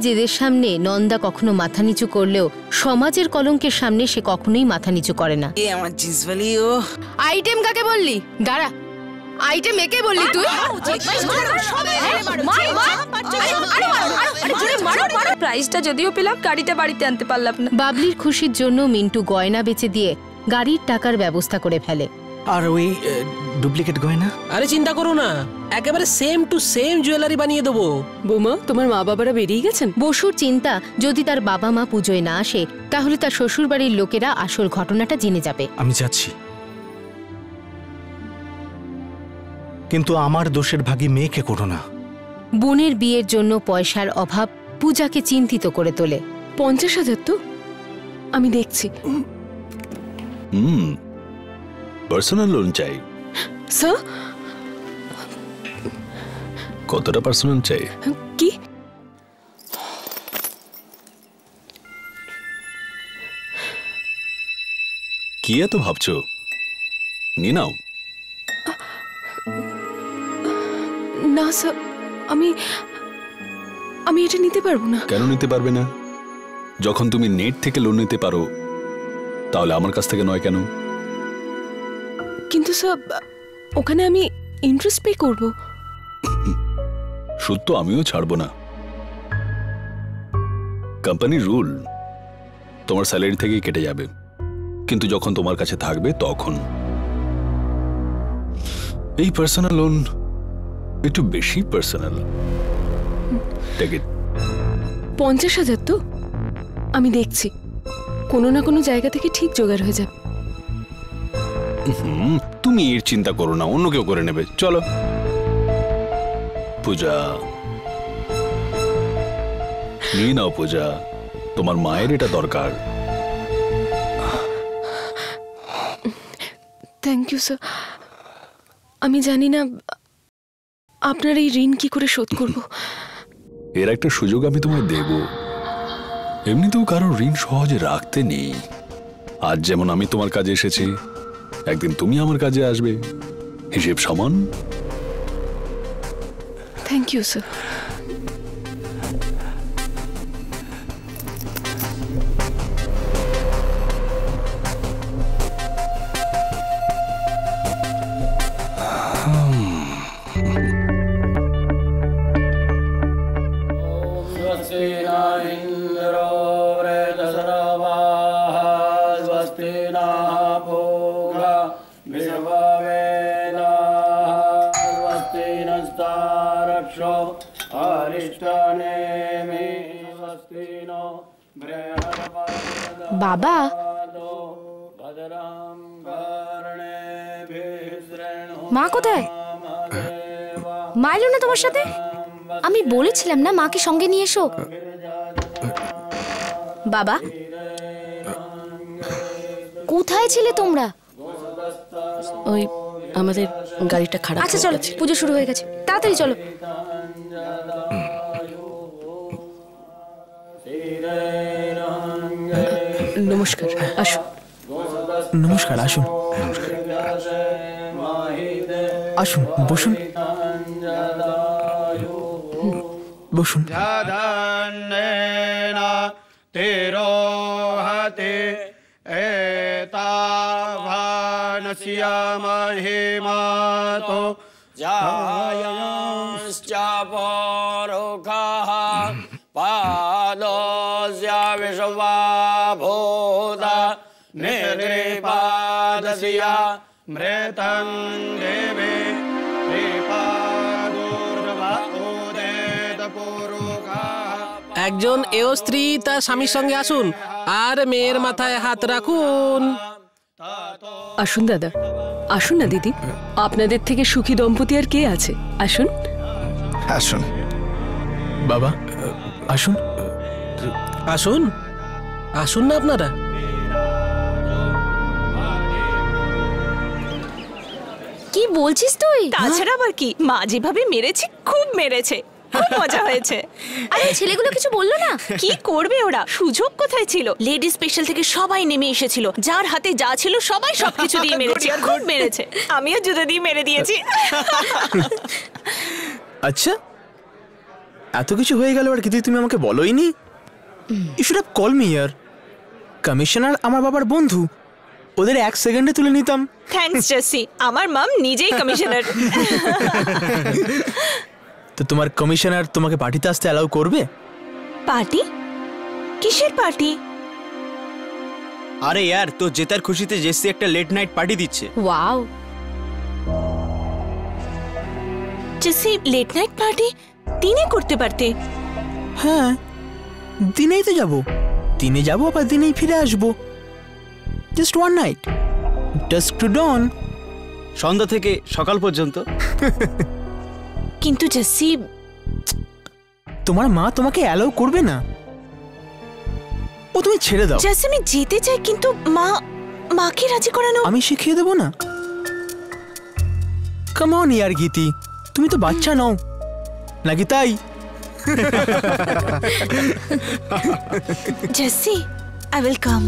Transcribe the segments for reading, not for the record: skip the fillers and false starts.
জেদের সামনে নন্দা কখনো মাথা নিচু করলেও সমাজের কলঙ্কের সামনে সে কখনোই মাথা নিচু করে না। আমার জিন্সওয়ালি ও আইটেম কাকে বললি? দাঁড়া, আইটেম একে বললি তুই? প্রাইসটা যদিও পেলাম, গাড়িটা বাড়িতে আনতে পারলাম না। বাবলির খুশির জন্য মিন্টু গয়না বেচে দিয়ে গাড়ির টাকার ব্যবস্থা করে ফেলে। আর ওই ডুপ্লিকেট গয়না? আরে চিন্তা করো না, একেবারে সেম টু সেম জুয়েলারি বানিয়ে দেবো। বৌমা, তোমার মা বাবারা বেরিয়ে গেছেন? বসুর চিন্তা, যদি তার বাবা মা পুজোয় না আসে তাহলে তার শ্বশুর বাড়ির লোকেরা আসল ঘটনাটা জেনে যাবে। আমি যাচ্ছি, কিন্তু আমার দোষের ভাগী মেয়েকে করো না। বোনের বিয়ের জন্য পয়সার অভাব পূজাকে চিন্তিত করে তোলে। 50,000 তো আমি দেখছি। পার্সোনাল লোন চাই স্যার। কতটা পার্সোনাল চাই? কি? কি এত ভাবছো? নিয়ে নাও। না স্যার, আমি এটা নিতে পারবো না। কেন নিতে পারবে না? যখন তুমি নেট থেকে লোন নিতে পারো তাহলে আমার কাছ থেকে নয় কেন? কিন্তু স্যার, ওখানে আমি ইন্টারেস্ট পে করব। সুদ তো আমিও ছাড়বো না। কোম্পানির রুল, তোমার স্যালারি থেকেই কেটে যাবে, কিন্তু যখন তোমার কাছে থাকবে তখন। এই পার্সোনাল লোন একটু বেশি পার্সোনাল। Take it. 50,000 তো আমি দেখছি, কোনো না কোনো জায়গা থেকে ঠিক জোগাড় হয়ে যাবে। তুমি এর চিন্তা করো না, অন্য কেউ করে নেবে। চলো পূজা, নিয়ে নাও পূজা, তোমার মায়ের এটা দরকার। Thank you sir. আমি জানি না আপনার এই ঋণ কি করে শোধ করব। এর একটা সুযোগ আমি তোমায় দেব। এমনিতেও কারো ঋণ সহজে রাখতে নেই। আজ যেমন আমি তোমার কাজে এসেছি, একদিন তুমি আমার কাজে আসবে, হিসেব সমান। Thank you sir. বাবা, মা কোথায়? মা এলো না তোমার সাথে? আমি বলেছিলাম না মাকে সঙ্গে নিয়ে এসো। বাবা, কোথায় ছিলে তোমরা? ওই আমাদের গাড়িটা খারাপ। আচ্ছা চলো, পুজো শুরু হয়ে গেছে, তাড়াতাড়ি চলো। নমস্কার, আসুন। নমস্কার, আসুন। আসুন, বসুন বসুন। তেরো হাতে মহিমাতো জায়াশ্চাপরোখাঃ পাদস্য বিশ্বভূতা নিদ্রিপাদস্য মৃতং দেবে একজন এও স্ত্রী তার স্বামীর সঙ্গে আসুন আর মেয়ের মাথায় হাত রাখুন। আসুন দাদা, আসুন না দিদি, আপনাদের থেকে সুখী দম্পতি আর কে আছে? আসুন আসুন বাবা, আসুন আসুন আসুন না আপনারা। কি বলছিস তুই? তাছাড়া আবার কি, মা যেভাবে মেরেছে, খুব মেরেছে, খুব মজা হয়েছে। আরে ছেলেগুলো কিছু বললো না? কি করবে ওরা, সুযোগ কোথায় ছিল? লেডি স্পেশাল থেকে সবাই নেমে এসেছিল, যার হাতে যা ছিল সবাই সবকিছু দিয়ে মেরেছে, খুব মেরেছে। আমিও জুতো দিয়ে মেরে দিয়েছি। আচ্ছা, এত কিছু হয়ে গেল আর কিন্তু তুমি আমাকে বলোই নি। You should have call me ইয়ার। কমিশনার আমার বাবার বন্ধু, ওদের 1 সেকেন্ডে তুলে নিতাম। থ্যাঙ্কস জেসি, আমার মম নিজেই কমিশনার। তো তোমার কমিশনার তোমাকে পার্টিতে আসতে অ্যালাউ করবে? পার্টি? কিসের পার্টি? আরে यार, তো জেতার খুশিতে জেসি একটা লেট নাইট পার্টি দিচ্ছে। Wow, Jessie late night party দিনে করতে পারতে। হ্যাঁ, দিনেই তো যাব, দিনে যাব আবার দিনেই ফিরে আসব। Just one night, dusk to dawn, সন্ধ্যা থেকে সকাল পর্যন্ত। কিন্তু জেসি, তোমার মা তোমাকে অ্যালাউ করবে না। ও তুমি ছেড়ে দাও। জেসি আমি যেতে চাই, কিন্তু মাকে রাজি করানো। আমি শিখিয়ে দেবো না। কাম অন ইয়ার গীতি, তুমি তো বাচ্চা নও নাকি? তাই জেসি, আই উইল কাম।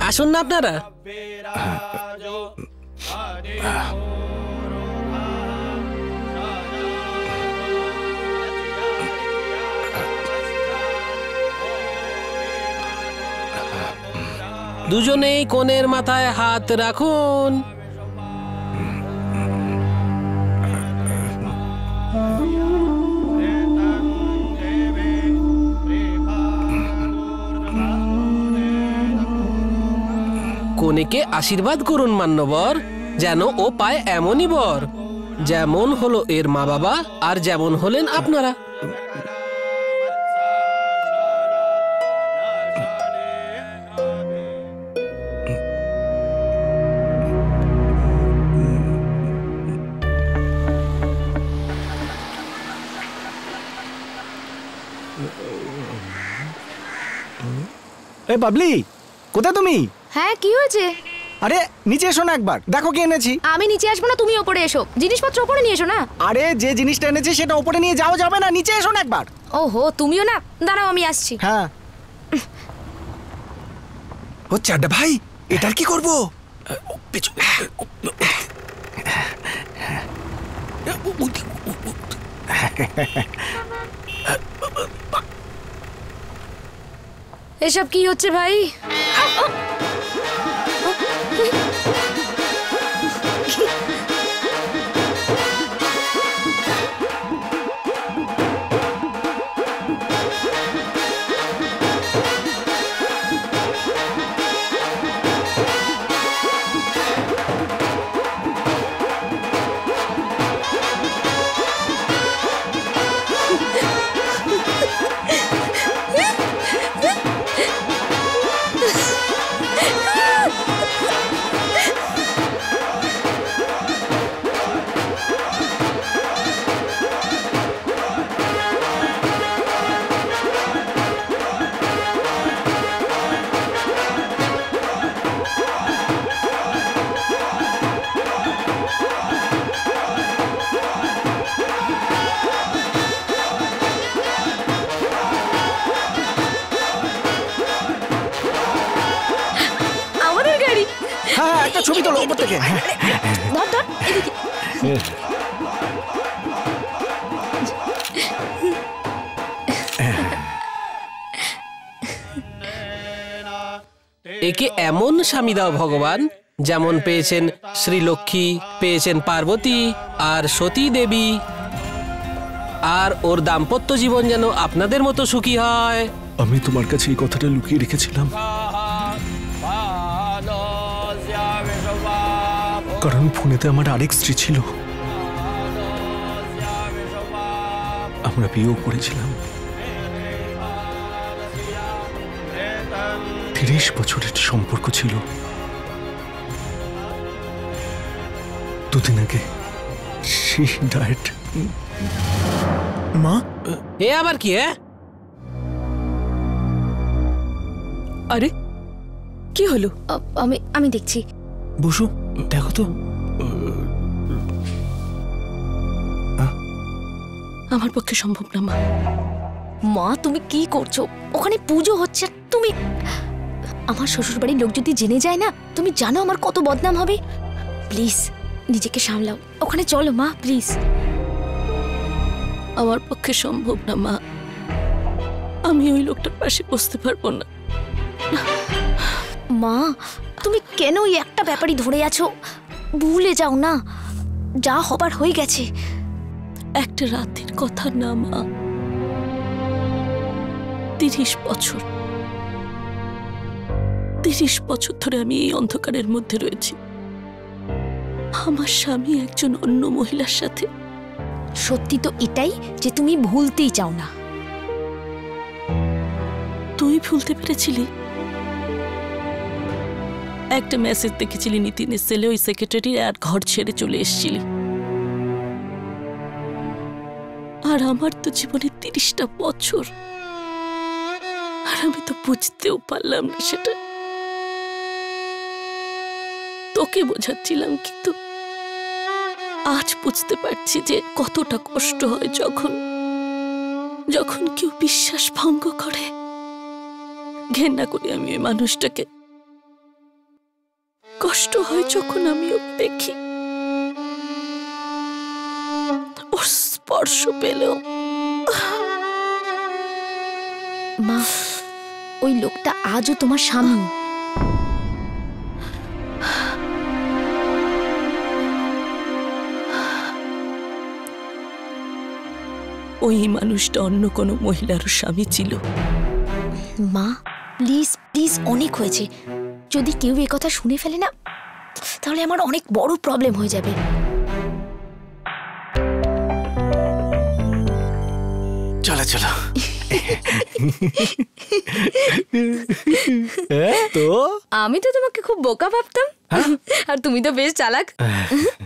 আসুন না আপনারা। দুজনেই কোণের মাথায় হাত রাখুন। কনেকে আশীর্বাদ করুন মান্যবর, যেন ও পায় এমনই বর, যেমন হলো এর মা বাবা আর যেমন হলেন আপনারা। এ বাবলি, কোথায় তুমি? হ্যাঁ, কি হয়েছে? আরে নিচে এসো না একবার, দেখো কি এনেছি। আমি নিচে আসবো না, তুমি ওপরে এসো। জিনিসপত্র ওপরে নিয়ে এসো না। আরে যে জিনিসটা এনেছি সেটা উপরে নিয়ে যাওয়া যাবে না, নিচে এসো না একবার। ওহো, তুমিও না, দাঁড়াও আমি আসছি। হ্যাঁ। ও চাড্ডা ভাই, এটার কি করব? এসব কি হচ্ছে ভাই? হ্যাঁ, একটা ছবি তোলো উপর থেকে। ধর ধর, এদিকে। একে এমন স্বামী দাও ভগবান, যেমন পেয়েছেন শ্রীলক্ষ্মী, পেয়েছেন পার্বতী আর সতী দেবী, আর ওর দাম্পত্য জীবন যেন আপনাদের মতো সুখী হয়। আমি তোমার কাছে এই কথাটা লুকিয়ে রেখেছিলাম, কারণ ফোনেতে আমার আরেক স্ত্রী ছিল, আমরা বিয়েও করেছিলাম। 30 বছরের সম্পর্ক ছিল। দুদিন আগে সেই ডায়েট। মা, এ আবার কি? আরে কি হলো? আমি দেখছি। বসু, দেখো তো। আমার পক্ষে সম্ভব না মা। মা, তুমি কি করছো? ওখানে পুজো হচ্ছে, তুমি। আমার শ্বশুর বাড়ির লোক যদি জেনে যায় না, তুমি জানো আমার কত বদনাম হবে। প্লিজ নিজেকে সামলাও, ওখানে চলো মা প্লিজ। আমার পক্ষে সম্ভব না মা, আমি ওই লোকটার পাশে বসতে পারবো না। মা তুমি কেন ওই একটা ব্যাপারই ধরে আছো? ভুলে যাও না, যা হবার হয়ে গেছে। একটা রাতের কথা না মা, 30 বছর 30 বছর ধরে আমি এই অন্ধকারের মধ্যে রয়েছি। আমার স্বামী একজন অন্য মহিলার সাথে। সত্যি তো এটাই যে তুমি ভুলতেই চাও না। তুই ভুলতে পেরেছিলি? একটা মেসেজ দেখেছিলি নিতিনের সেলে, ওই সেক্রেটারি আর ঘর ছেড়ে চলে এসেছিলি। আর আমার তো জীবনে 30টা বছর, আর আমি তো বুঝতেও পারলাম না সেটা। তোকে বোঝাচ্ছিলাম, কিন্তু আজ বুঝতে পারছি যে কতটা কষ্ট হয় যখন কেউ বিশ্বাস ভঙ্গ করে। ঘেন্না করি আমি ওই মানুষটাকে। কষ্ট হয় যখন আমি ওকে দেখি, ওর স্পর্শ পেলেও। মা ওই লোকটা আজও তোমার স্বামী। ওই মানুষটা অন্য কোনো মহিলার স্বামী ছিল। মা প্লিজ প্লিজ, অনেক হয়েছে। যদি কেউ এ কথা শুনে ফেলে না, তাহলে আমার অনেক বড় প্রবলেম হয়ে যাবে। চলো চলো। তো আমি তো তোমাকে খুব বোকা ভাবতাম, আর তুমি তো বেশ চালাক।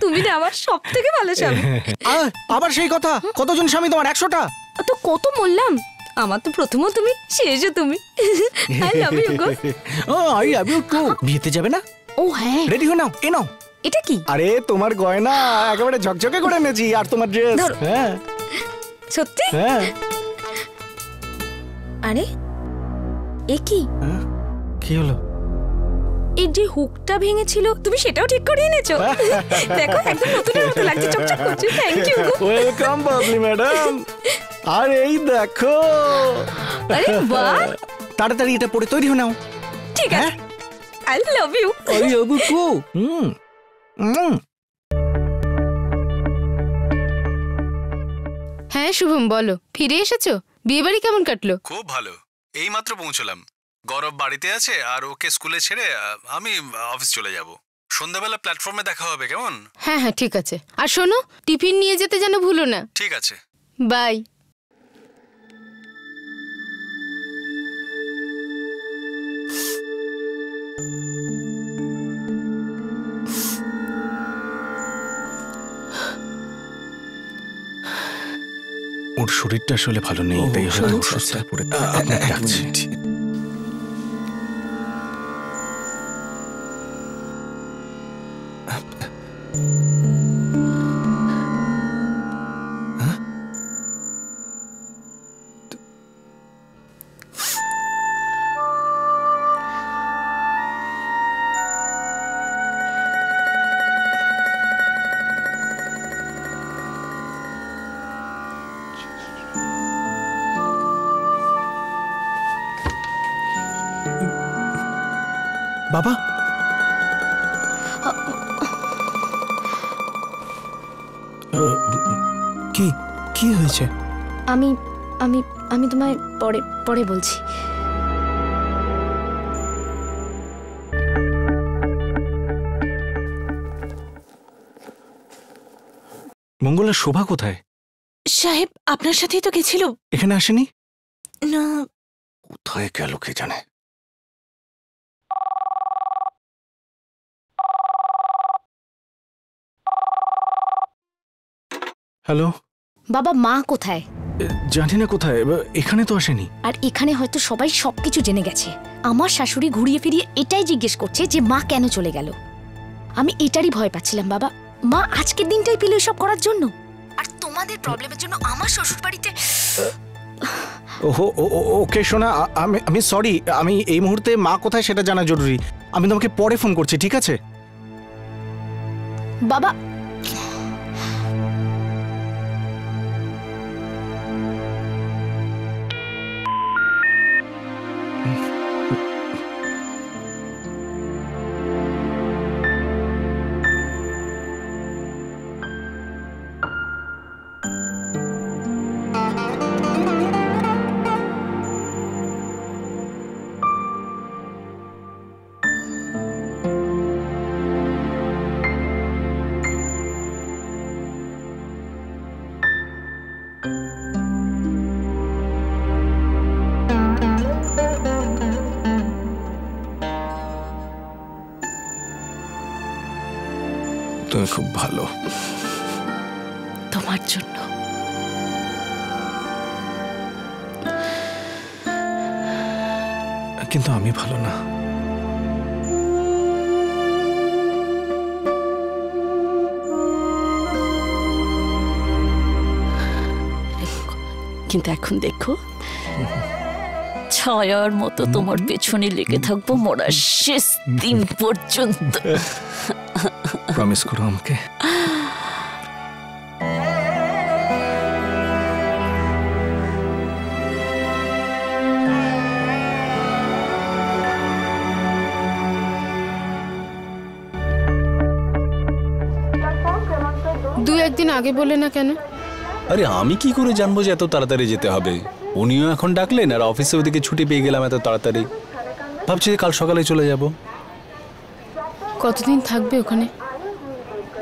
তুমি না আমার সব থেকে ভালো স্বামী। আবার সেই কথা, কতজন স্বামী তোমার? 100টা। তো কত বললাম, আমার তো প্রথমও তুমি, শেষও তুমি। আই লাভ ইউ গো। I love you too. বিয়েতে যাবে না? ও হ্যাঁ, রেডি হয়ে নাও। এ নাও। এটা কি? আরে তোমার গয়না একেবারে ঝকঝকে করে এনেছি, আর তোমার ড্রেস। হ্যাঁ সত্যি? হ্যাঁ। আরে এ কি? কি হলো? এই যে হুকটা ভেঙেছিল, তুমি সেটাও ঠিক করে এনেছো। দেখো একদম নতুনের মতো লাগছে, চকচক করছে। থ্যাংক ইউ গো। Welcome Babli madam. আর এই দেখো। আরে বাহ, তাড়াতাড়ি এটা পরে তৈরি হয়ে নাও। ঠিক আছে। I love you. I love you too. হ্যাঁ শুভম, বলো, ফিরে এসেছো? বিয়ে বাড়ি কেমন কাটলো? খুব ভালো, এইমাত্র পৌঁছলাম। গৌরব বাড়িতে আছে, আর ওকে স্কুলে ছেড়ে আমি অফিস চলে যাব। সন্ধ্যাবেলা প্ল্যাটফর্মে দেখা হবে, কেমন? হ্যাঁ হ্যাঁ ঠিক আছে। আর শোনো, টিফিন নিয়ে যেতে যেন ভুলো না। ঠিক আছে। বাই। ওর শরীরটা আসলে ভালো নেই, তাই হয়তো অসুস্থতায় পড়ে আপনাকে ডাকছি। বাবা, কি কি হয়েছে? আমি আমি আমি তোমায় পরে পরে বলছি। মঙ্গলা, শোভা কোথায়? সাহেব আপনার সাথেই তো গেছিল। এখানে আসেনি? না। কোথায় গেল কে জানে। হ্যালো বাবা, মা কোথায়? জানি না কোথায়, এখানে তো আসেনি। আর এখানে হয়তো সবাই সবকিছু জেনে গেছে। আমার শাশুড়ি ঘুরিয়ে ফিরিয়ে এটাই জিজ্ঞেস করছে যে মা কেন চলে গেল। আমি এটারই ভয় পাচ্ছিলাম বাবা। মা আজকের দিনটাই পেল এসব করার জন্য, আর তোমাদের প্রবলেমের জন্য আমার শ্বশুর বাড়িতে। ওকে শোনা, আমি সরি। আমি এই মুহূর্তে মা কোথায় সেটা জানা জরুরি। আমি তোমাকে পরে ফোন করছি, ঠিক আছে? বাবা তুমি খুব ভালো। তোমার জন্য। কিন্তু আমি ভালো না। কিন্তু এখন দেখো, ছায়ার মতো তোমার পেছনে লেগে থাকবো মরার শেষ দিন পর্যন্ত। প্রমিস করো আমাকে। দু একদিন আগে বলে না কেন? আরে আমি কি করে জানবো যে এত তাড়াতাড়ি যেতে হবে? উনিও এখন ডাকলেন আর অফিসে ওদিকে ছুটি পেয়ে গেলাম এত তাড়াতাড়ি। ভাবছি যে কাল সকালে চলে যাব। কতদিন থাকবে ওখানে?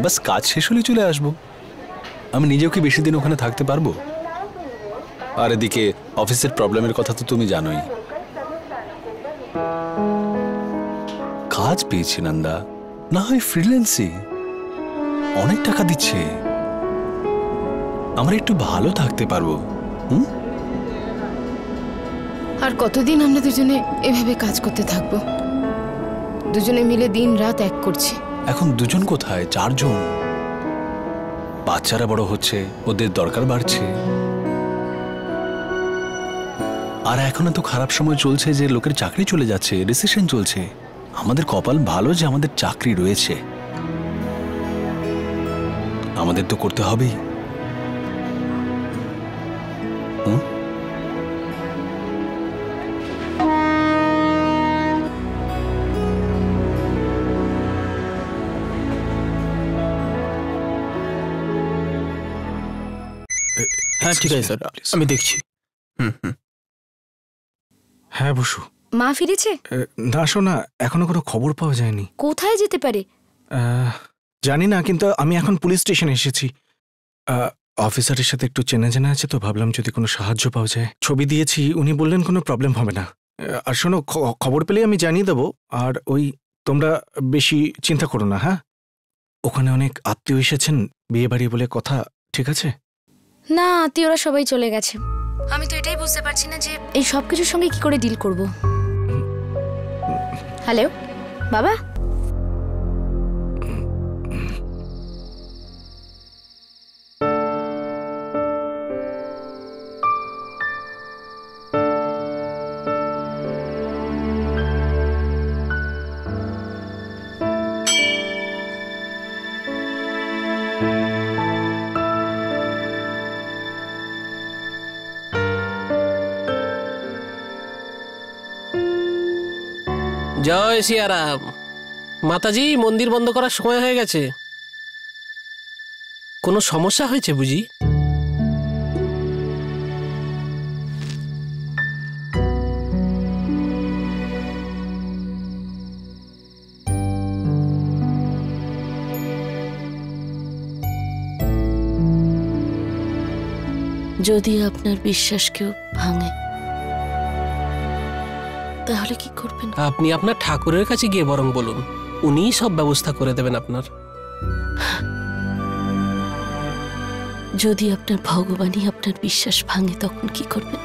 বাস কাজ শেষ হলে চলে আসবো। আমি নিজেও কি বেশি দিন ওখানে থাকতে পারবো? আর এদিকে অফিসের প্রবলেমের কথা তো তুমি জানোই। কাজ পেয়েছি নন্দা, না হয় ফ্রিল্যান্সে অনেক টাকা দিচ্ছে, আমরা একটু ভালো থাকতে পারবো। আর কতদিন আমরা দুজনে এভাবে কাজ করতে থাকবো? দুজনে মিলে দিন রাত এক করছি। এখন দুজন কোথায়, চারজন। বাচ্চারা বড় হচ্ছে, ওদের দরকার বাড়ছে। আর এখন এত খারাপ সময় চলছে যে লোকের চাকরি চলে যাচ্ছে, রিসেশন চলছে। আমাদের কপাল ভালো যে আমাদের চাকরি রয়েছে। আমাদের তো করতে হবেই। হ্যাঁ ঠিক আছে স্যার, আমি দেখছি। হ্যাঁ বসু। মা ফিরেছে? না শোনা, এখনো কোনো খবর পাওয়া যায়নি। কোথায় যেতে পারে জানি না, কিন্তু আমি এখন পুলিশ স্টেশনে এসেছি। অফিসারের সাথে একটু চেনা জানা আছে, তো ভাবলাম যদি কোনো সাহায্য পাওয়া যায়। ছবি দিয়েছি, উনি বললেন কোনো প্রবলেম হবে না। আর শোনো, খবর পেলে আমি জানিয়ে দেবো। আর ওই তোমরা বেশি চিন্তা করো না। হ্যাঁ, ওখানে অনেক আত্মীয় এসেছেন, বিয়ে বাড়ি বলে কথা। ঠিক আছে? না, আত্মীয়রা সবাই চলে গেছে। আমি তো এটাই বুঝতে পারছি না যে এই সব কিছুর সঙ্গে কি করে ডিল করব। হ্যালো বাবা। জয় সিয়ারাম। মাতাজি, মন্দির বন্ধ করার সময় হয়ে গেছে। কোনো সমস্যা হয়েছে বুঝি? যদি আপনার বিশ্বাস কেউ ভাঙে তাহলে কি করবেন? আপনি আপনার ঠাকুরের কাছে গিয়ে বরং বলুন, উনিই সব ব্যবস্থা করে দেবেন আপনার। যদি আপনার ভগবানই আপনার বিশ্বাস ভাঙে তখন কি করবেন?